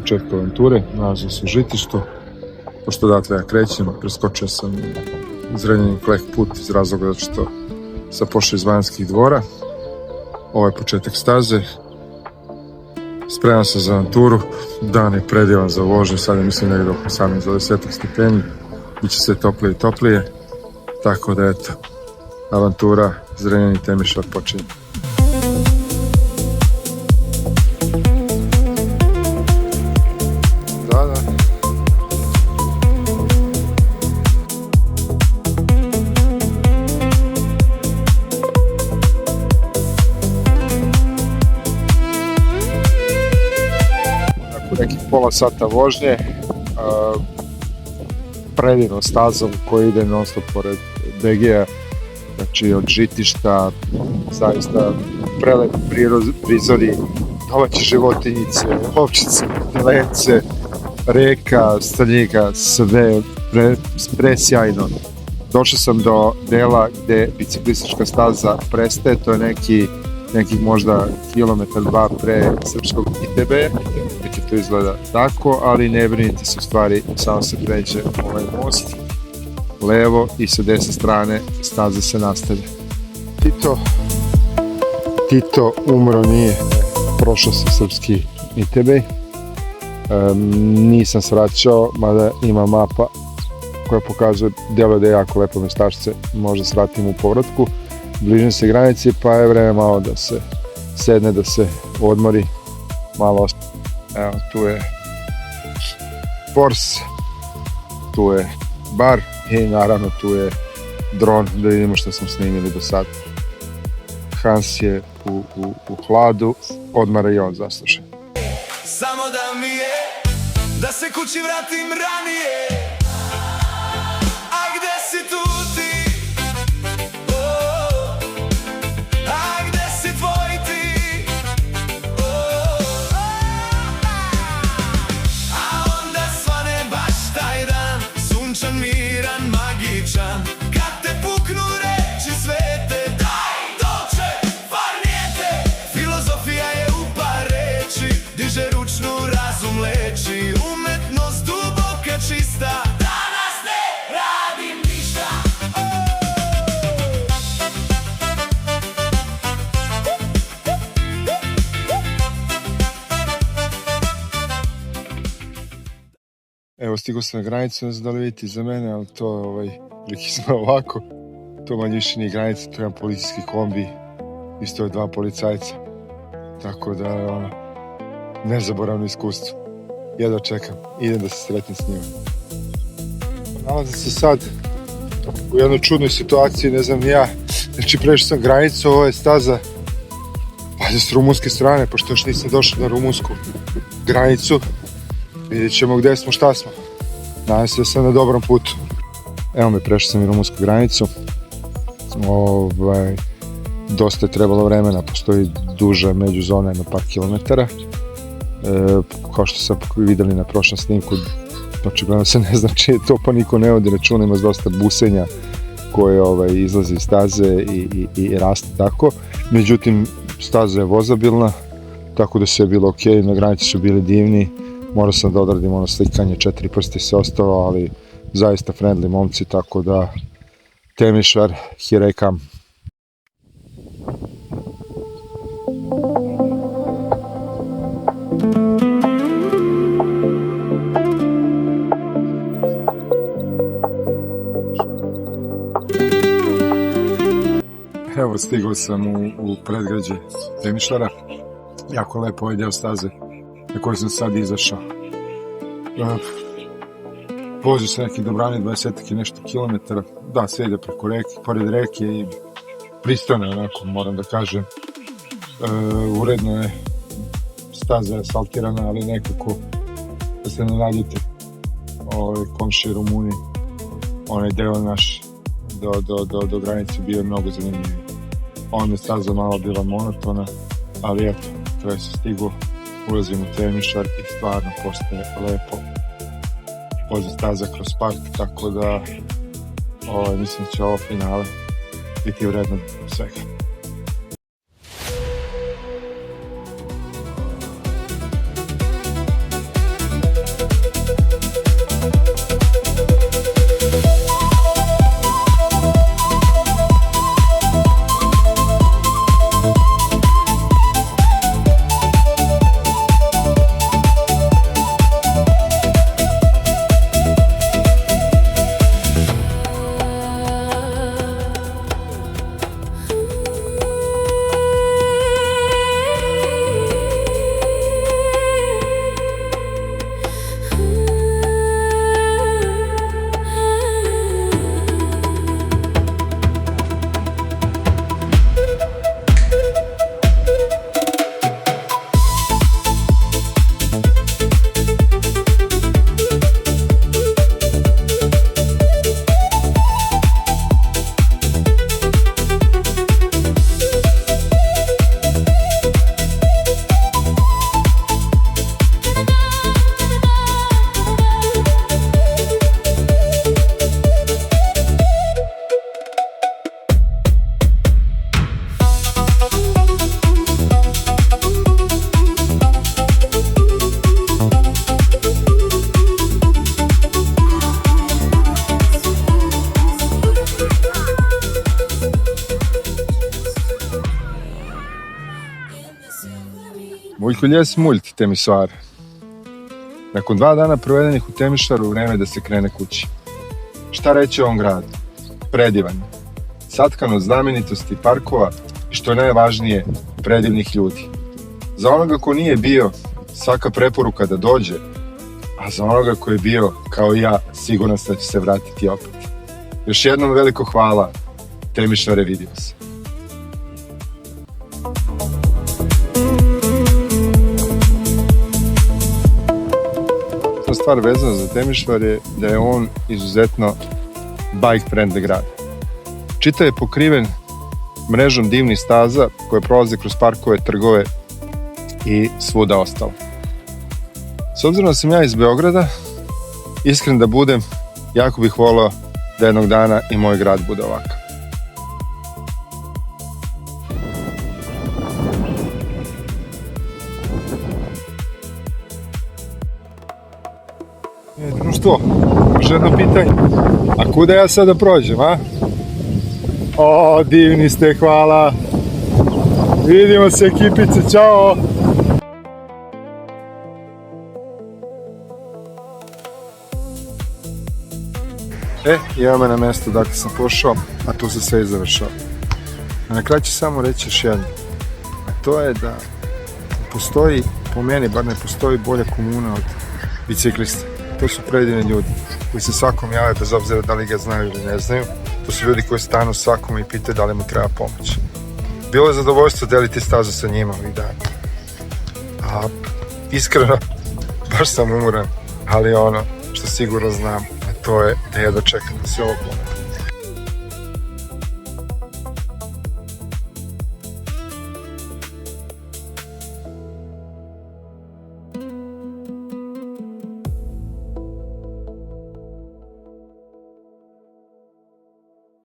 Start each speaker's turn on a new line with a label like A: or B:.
A: početku avanture, nalazim se u Žitištu. Pošto odatle ja krećem, preskočio sam Zrenjanin-Klek put iz razloga zato što sam pošao iz Banjskih dvora. Ovo je početak staze. Spreman sam za avanturu. Dan je predivan za vožnju, sad je mislim negdje oko 18-20 stepeni. Biće sve toplije i toplije. Tako da eto, avantura Zrenjanin-Temišvar počinje. Nekih pola sata vožnje, predivnom stazom koji ide non stop pored BG-a, znači od Žitišta, zaista prelepi prizori, domaće životinjice, ovčice, telence, reka, Strnjiga, sve presjajno. Došao sam do dela gde biciklistička staza prestaje, to je nekih možda kilometar, dva pre srpskog ITB-a, neki to izgleda tako, ali ne brinite se, u stvari samo se pređe ovaj most levo i sa desne strane staza se nastavlja. Tito umro, nije prošao se srpski ITB. Nisam se vraćao, mada ima mapa koja pokazuje delo da je jako lepo mestašce, možda se vratim u povratku. Bližim se granici, pa je vreme malo da se sedne, da se odmori, malo. Evo, tu je Porsche, tu je bar i naravno tu je dron, da vidimo što smo snimili do sada. Hans je u hladu, odmara i on zasluša.
B: Samo da mi je, da se kući vratim ranije. A gde si tu ti? A gde si tvoj ti? A onda svane baš taj dan, sunčan, miran, magičan. Kad te puknu reči svete, daj dolče, far nijete. Filozofija je u par reči, diže ručnu, razum leči. Umetnost duboka, čista, danas ne radim ništa.
A: Evo, stigao sam na granicu, ne znam da li vidite iza mene, ali to prikizma ovako. To manje više nije granica, to je jedan policijski kombi, isto je dva policajca. Tako da je nezaboravno iskustvo. Jedva čekam, idem da se sretnem s njima. Nalazim se sad u jednoj čudnoj situaciji, ne znam ni ja. Znači, prešao sam granicu, ovo je staza s rumunske strane, pošto još nisam došao na rumunsku granicu. Vidjet ćemo gdje smo, šta smo. Nadam se da sam na dobrom putu. Evo me, prešao sam i rumunsku granicu. Dosta je trebalo vremena, postoji duža međuzona, jedno par kilometara. Kao što sam vidjeli na prošlom snimku, očigledno se ne zna čije to, pa niko ne vodi računa, ima dosta busenja koje izlazi iz staze i raste tako. Međutim, staza je vozabilna, tako da sve je bilo ok, na granici su bili divni. Morao sam da odradim ono slikanje, 4 prsti se ostalo, ali zaista friendly momci, tako da Temišvar, here I come. Evo, stigao sam u predgrađe Temišvara. Jako lepo ovaj deo staze na kojoj sam sad izašao. Vozio se neki dobrani 20 i nešto kilometara. Da, sve ide preko reke, pored reke i pristojno je onako, moram da kažem. Uredno je, staza je asfaltirana, ali nekako da se ne naljute komšije Rumuni. Onaj deo naš do granice bio je mnogo zanimljiviji. Onda je staza malo bila monotona, ali eto, kraj se stigo, ulazim u Temišvar i stvarno postaje lepo. Vozi staza kroz park, tako da mislim da će ovo finale biti vredno svega. Sculjes multi temisoare. Nakon 2 dana provedenih u Temišvaru, vreme je da se krene kući. Šta reći o ovom gradu? Predivan je. Satkan od znamenitosti parkova i što je najvažnije, predivnih ljudi. Za onoga ko nije bio, svaka preporuka da dođe, a za onoga ko je bio, kao i ja, siguran sam da će se vratiti opet. Još jednom veliko hvala, Temišvare, vidimo se. Stvar vezana za Temišvar je da je on izuzetno bike friendly grad. Čitav je pokriven mrežom divnih staza koje prolaze kroz parkove, trgove i svuda ostalo. S obzirom da sam ja iz Beograda, iskren da budem, jako bih voleo da jednog dana i moj grad bude ovakav. Društvo, može jedno pitanje. A kuda ja sada prođem, a? O, divni ste, hvala. Vidimo se, ekipice, ćao. Evo me na mesto dakle sam pošao, a tu se sve i završao. A na kraju ću samo reći još jedno. A to je da postoji, po meni bar ne postoji bolja komuna od biciklista. To su predivni ljudi koji se svakom jave bez obzira da li ga znaju ili ne znaju. To su ljudi koji stanu svakome i pitaju da li mu treba pomoć. Bilo je zadovoljstvo deliti stazu sa njima ovih dana. A iskreno, baš sam umoran, ali ono što sigurno znam, a to je da jedva čekam da se ovo pomene.